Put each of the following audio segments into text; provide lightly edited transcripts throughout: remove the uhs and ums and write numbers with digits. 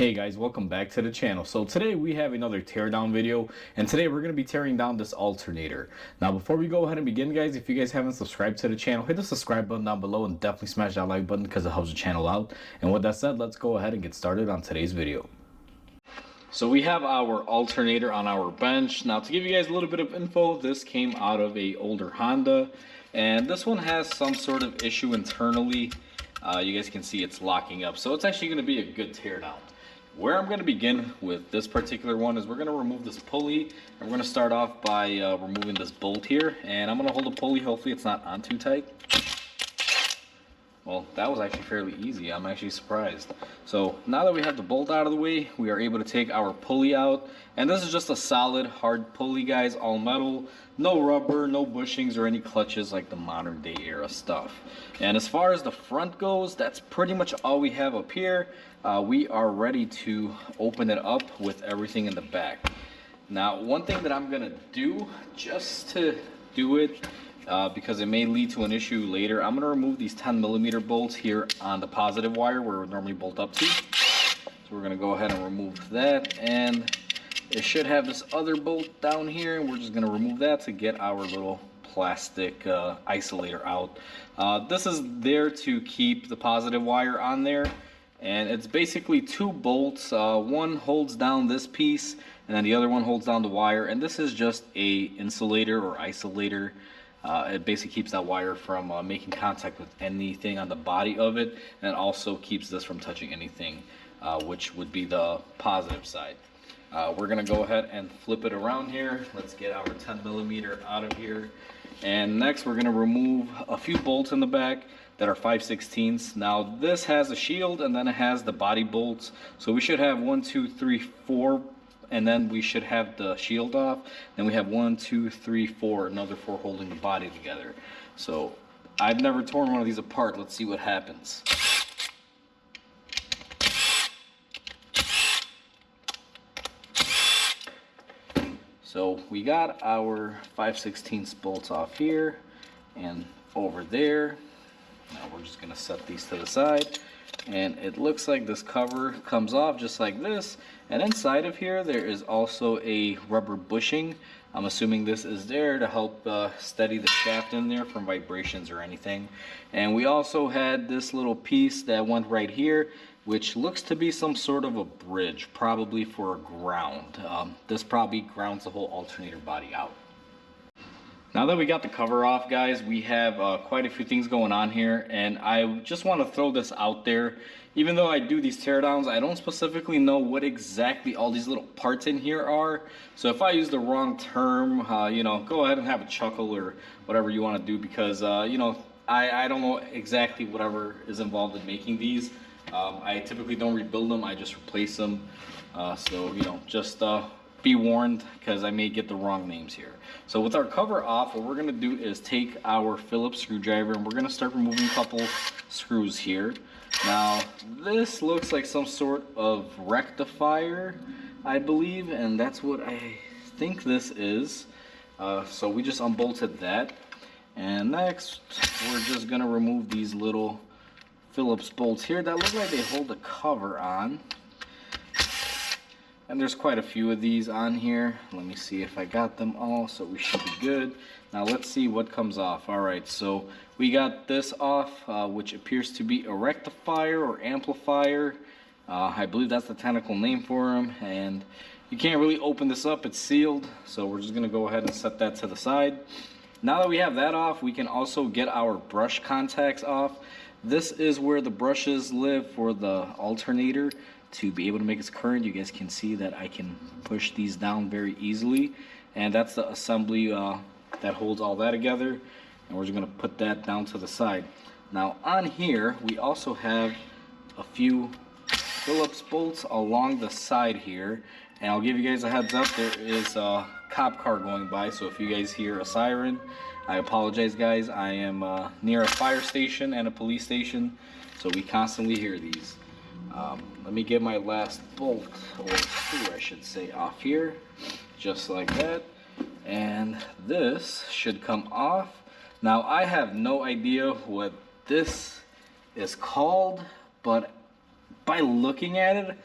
Hey guys, welcome back to the channel. So today we have another teardown video, and today we're going to be tearing down this alternator. Now before we go ahead and begin, guys, if you guys haven't subscribed to the channel, hit the subscribe button down below and definitely smash that like button because it helps the channel out. And with that said, let's go ahead and get started on today's video. So we have our alternator on our bench. Now to give you guys a little bit of info, this came out of a older Honda, and this one has some sort of issue internally. You guys can see it's locking up, so it's actually going to be a good teardown. Where I'm going to begin with this particular one is we're going to remove this pulley, and we're going to start off by removing this bolt here, and I'm going to hold the pulley. Hopefully it's not on too tight. Well, that was actually fairly easy. I'm actually surprised. So now that we have the bolt out of the way, we are able to take our pulley out, and this is just a solid hard pulley, guys, all metal, no rubber, no bushings or any clutches like the modern day era stuff. And as far as the front goes, that's pretty much all we have up here. We are ready to open it up with everything in the back. Now, one thing that I'm gonna do just to do it, because it may lead to an issue later, I'm going to remove these 10mm bolts here on the positive wire where it would normally bolt up to. So we're going to go ahead and remove that, and it should have this other bolt down here, and we're just going to remove that to get our little plastic isolator out. This is there to keep the positive wire on there, and it's basically two bolts. One holds down this piece, and then the other one holds down the wire, and this is just a insulator or isolator. It basically keeps that wire from making contact with anything on the body of it, and also keeps this from touching anything, which would be the positive side. We're going to go ahead and flip it around here. Let's get our 10mm out of here. And next we're going to remove a few bolts in the back that are 5/16. Now this has a shield, and then it has the body bolts. So we should have 1, 2, 3, 4. And then we should have the shield off. Then we have 1, 2, 3, 4, another 4 holding the body together. So I've never torn one of these apart. Let's see what happens. So we got our 5/16 bolts off here and over there. Now we're just gonna set these to the side. And it looks like this cover comes off just like this, and inside of here there is also a rubber bushing. I'm assuming this is there to help steady the shaft in there from vibrations or anything. And we also had this little piece that went right here, which looks to be some sort of a bridge, probably for a ground. This probably grounds the whole alternator body out. Now that we got the cover off, guys, we have quite a few things going on here, and I just want to throw this out there. Even though I do these teardowns, I don't specifically know what exactly all these little parts in here are. So if I use the wrong term, you know, go ahead and have a chuckle or whatever you want to do, because you know, I don't know exactly whatever is involved in making these. I typically don't rebuild them, I just replace them. So you know, just be warned, because I may get the wrong names here. So with our cover off, what we're going to do is take our Phillips screwdriver, and we're going to start removing a couple screws here. Now this looks like some sort of rectifier, I believe, and that's what I think this is. So we just unbolted that, and next we're just going to remove these little Phillips bolts here that look like they hold the cover on. And there's quite a few of these on here. Let me see if I got them all, so we should be good. Now let's see what comes off. Alright, so we got this off, which appears to be a rectifier or amplifier. I believe that's the technical name for them. And you can't really open this up, it's sealed. So we're just going to go ahead and set that to the side. Now that we have that off, we can also get our brush contacts off. This is where the brushes live for the alternator. To be able to make its current, you guys can see that I can push these down very easily, and that's the assembly that holds all that together, and we're just going to put that down to the side. Now on here we also have a few Phillips bolts along the side here, and I'll give you guys a heads up, there is a cop car going by, so if you guys hear a siren, I apologize, guys. I am near a fire station and a police station, so we constantly hear these. Let me get my last bolt, or screw I should say, off here, just like that, and this should come off. Now I have no idea what this is called, but by looking at it,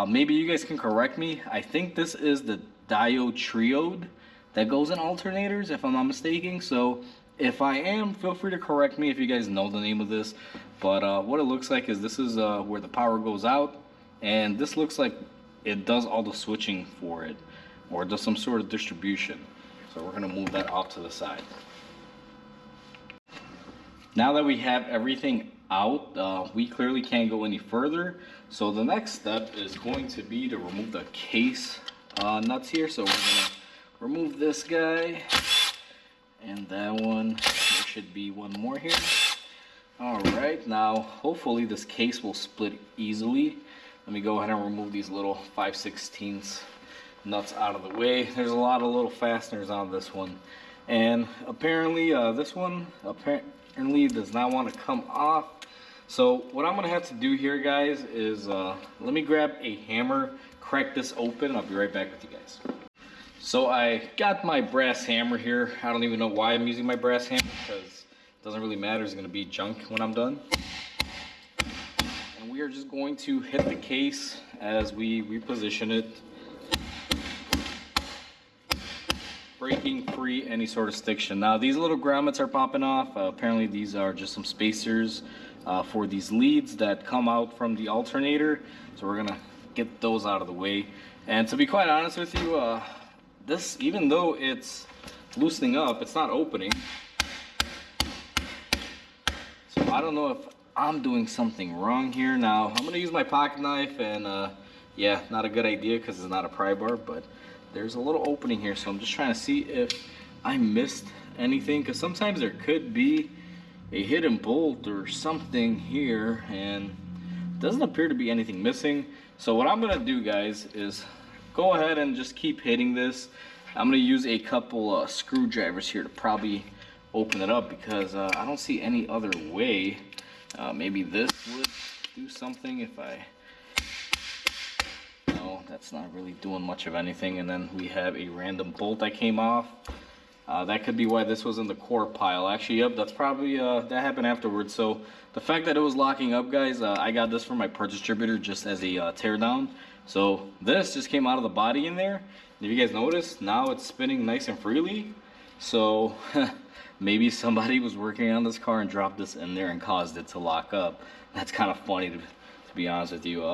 maybe you guys can correct me. I think this is the diode triode that goes in alternators, if I'm not mistaken. So if I am, feel free to correct me if you guys know the name of this. But what it looks like is this is where the power goes out, and this looks like it does all the switching for it, or does some sort of distribution. So we're gonna move that off to the side. Now that we have everything out, we clearly can't go any further. So the next step is going to be to remove the case nuts here. So we're gonna remove this guy and that one. There should be one more here. All right, now hopefully this case will split easily. Let me go ahead and remove these little 5/16 nuts out of the way. There's a lot of little fasteners on this one, and apparently this one apparently does not want to come off. So what I'm gonna have to do here, guys, is let me grab a hammer, crack this open. I'll be right back with you guys. So I got my brass hammer here. I don't even know why I'm using my brass hammer, because it doesn't really matter. It's gonna be junk when I'm done. And we are just going to hit the case as we reposition it, breaking free any sort of stiction. Now these little grommets are popping off. Apparently these are just some spacers for these leads that come out from the alternator. So we're gonna get those out of the way. And to be quite honest with you, this, even though it's loosening up, it's not opening. So I don't know if I'm doing something wrong here. Now I'm gonna use my pocket knife, and yeah, not a good idea because it's not a pry bar, but there's a little opening here. So I'm just trying to see if I missed anything, because sometimes there could be a hidden bolt or something here, and doesn't appear to be anything missing. So what I'm gonna do, guys, is go ahead and just keep hitting this. I'm gonna use a couple screwdrivers here to probably open it up, because I don't see any other way. Maybe this would do something if I... No, that's not really doing much of anything. And then we have a random bolt that came off. That could be why this was in the core pile. Actually, yep, that's probably, that happened afterwards. So the fact that it was locking up, guys, I got this from my parts distributor just as a tear down. So this just came out of the body in there. If you guys notice, now it's spinning nice and freely. So maybe somebody was working on this car and dropped this in there and caused it to lock up. That's kind of funny to be honest with you.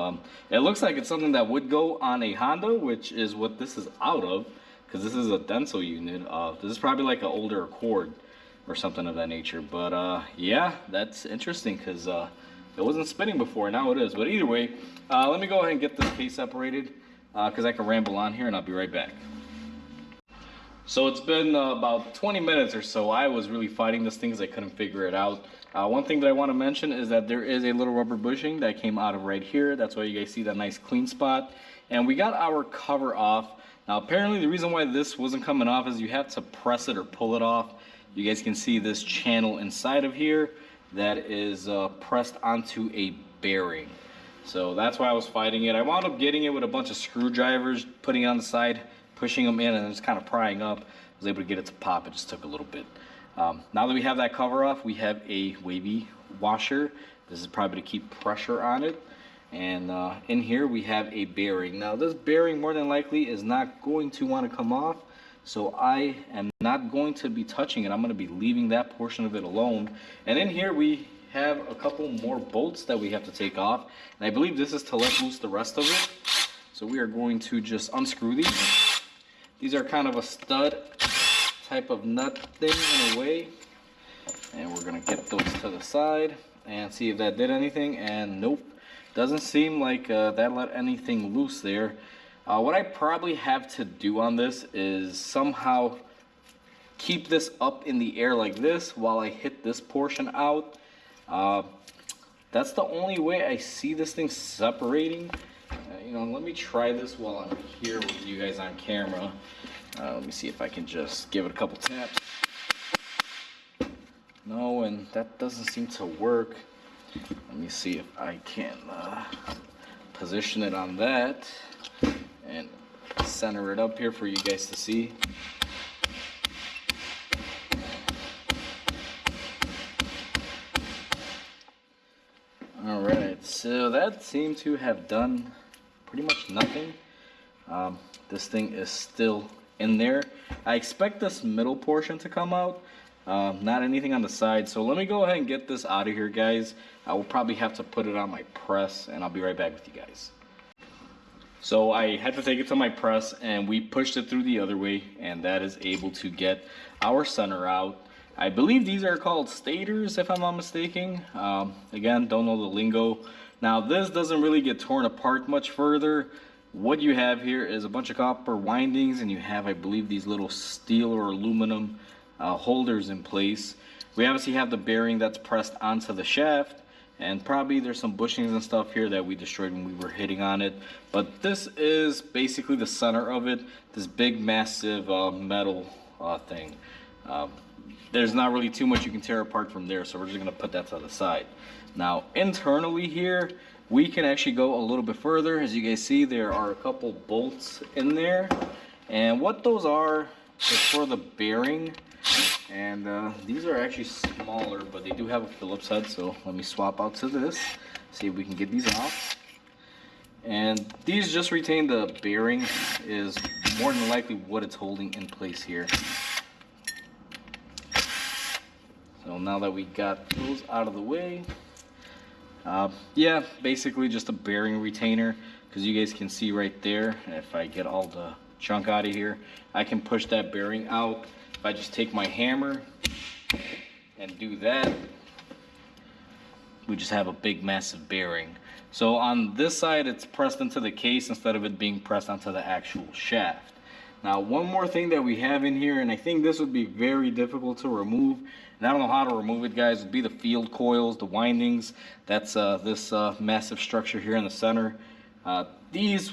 It looks like it's something that would go on a Honda, which is what this is out of, because this is a Denso unit. This is probably like an older Accord or something of that nature. But yeah, that's interesting, because it wasn't spinning before, now it is. But either way, let me go ahead and get this case separated, because I can ramble on here, and I'll be right back. So it's been about 20 minutes or so. I was really fighting this thing because I couldn't figure it out. One thing that I want to mention is that there is a little rubber bushing that came out of right here. That's why you guys see that nice clean spot. And we got our cover off. Now apparently the reason why this wasn't coming off is you have to press it or pull it off. You guys can see this channel inside of here that is pressed onto a bearing. So that's why I was fighting it. I wound up getting it with a bunch of screwdrivers, putting it on the side, pushing them in, and just kind of prying up. I was able to get it to pop. It just took a little bit. Now that we have that cover off, we have a wavy washer. This is probably to keep pressure on it. And in here we have a bearing. Now this bearing more than likely is not going to want to come off, so I am not going to be touching it. I'm going to be leaving that portion of it alone. And in here we have a couple more bolts that we have to take off, and I believe this is to let loose the rest of it. So we are going to just unscrew these. These are kind of a stud type of nut thing in a way, and we're gonna get those to the side and see if that did anything. And nope, doesn't seem like that let anything loose there. What I probably have to do on this is somehow keep this up in the air like this while I hit this portion out. That's the only way I see this thing separating. You know, let me try this while I'm here with you guys on camera. Let me see if I can just give it a couple taps. No, and that doesn't seem to work. Let me see if I can position it on that and center it up here for you guys to see. Alright, so that seemed to have done pretty much nothing. This thing is still in there. I expect this middle portion to come out, not anything on the side. So let me go ahead and get this out of here, guys. I will probably have to put it on my press, and I'll be right back with you guys. So I had to take it to my press, and we pushed it through the other way, and that is able to get our center out. I believe these are called stators, if I'm not mistaken. Again, don't know the lingo. Now this doesn't really get torn apart much further. What you have here is a bunch of copper windings, and you have, I believe, these little steel or aluminum holders in place. We obviously have the bearing that's pressed onto the shaft, and probably there's some bushings and stuff here that we destroyed when we were hitting on it. But this is basically the center of it, this big massive metal thing. There's not really too much you can tear apart from there, so we're just going to put that to the side. Now internally here, we can actually go a little bit further. As you guys see, there are a couple bolts in there, and what those are is for the bearing. And these are actually smaller, but they do have a Phillips head, so let me swap out to this, see if we can get these off. And these just retain the bearing, is more than likely what it's holding in place here. So now that we got those out of the way, yeah, basically just a bearing retainer, because you guys can see right there, if I get all the junk out of here, I can push that bearing out. If I just take my hammer and do that, we just have a big massive bearing. So on this side, it's pressed into the case instead of it being pressed onto the actual shaft. Now one more thing that we have in here, and I think this would be very difficult to remove, and I don't know how to remove it, guys, would be the field coils, the windings. That's this massive structure here in the center. These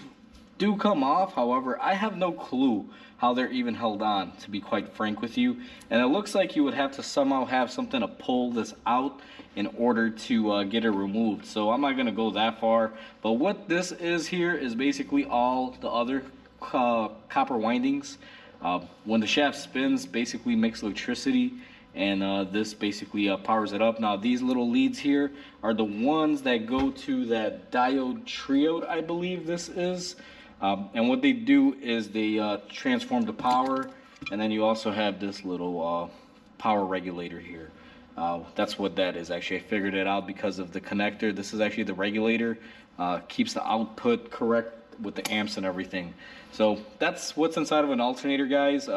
do come off, however, I have no clue how they're even held on, to be quite frank with you. And it looks like you would have to somehow have something to pull this out in order to get it removed. So I'm not going to go that far. But what this is here is basically all the other copper windings. When the shaft spins, basically makes electricity, and this basically powers it up. Now these little leads here are the ones that go to that diode triode, I believe this is. And what they do is they transform the power, and then you also have this little power regulator here. That's what that is. Actually, I figured it out because of the connector. This is actually the regulator, keeps the output correct with the amps and everything. So that's what's inside of an alternator, guys.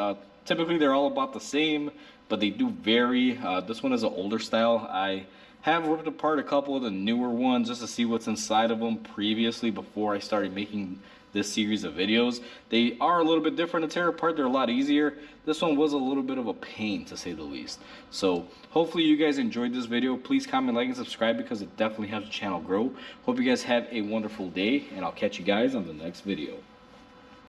Typically they're all about the same, but they do vary. This one is an older style. I have ripped apart a couple of the newer ones just to see what's inside of them previously before I started making this series of videos. They are a little bit different to tear apart. They're a lot easier. This one was a little bit of a pain, to say the least. So hopefully you guys enjoyed this video. Please comment, like, and subscribe, because it definitely helps the channel grow. Hope you guys have a wonderful day, and I'll catch you guys on the next video.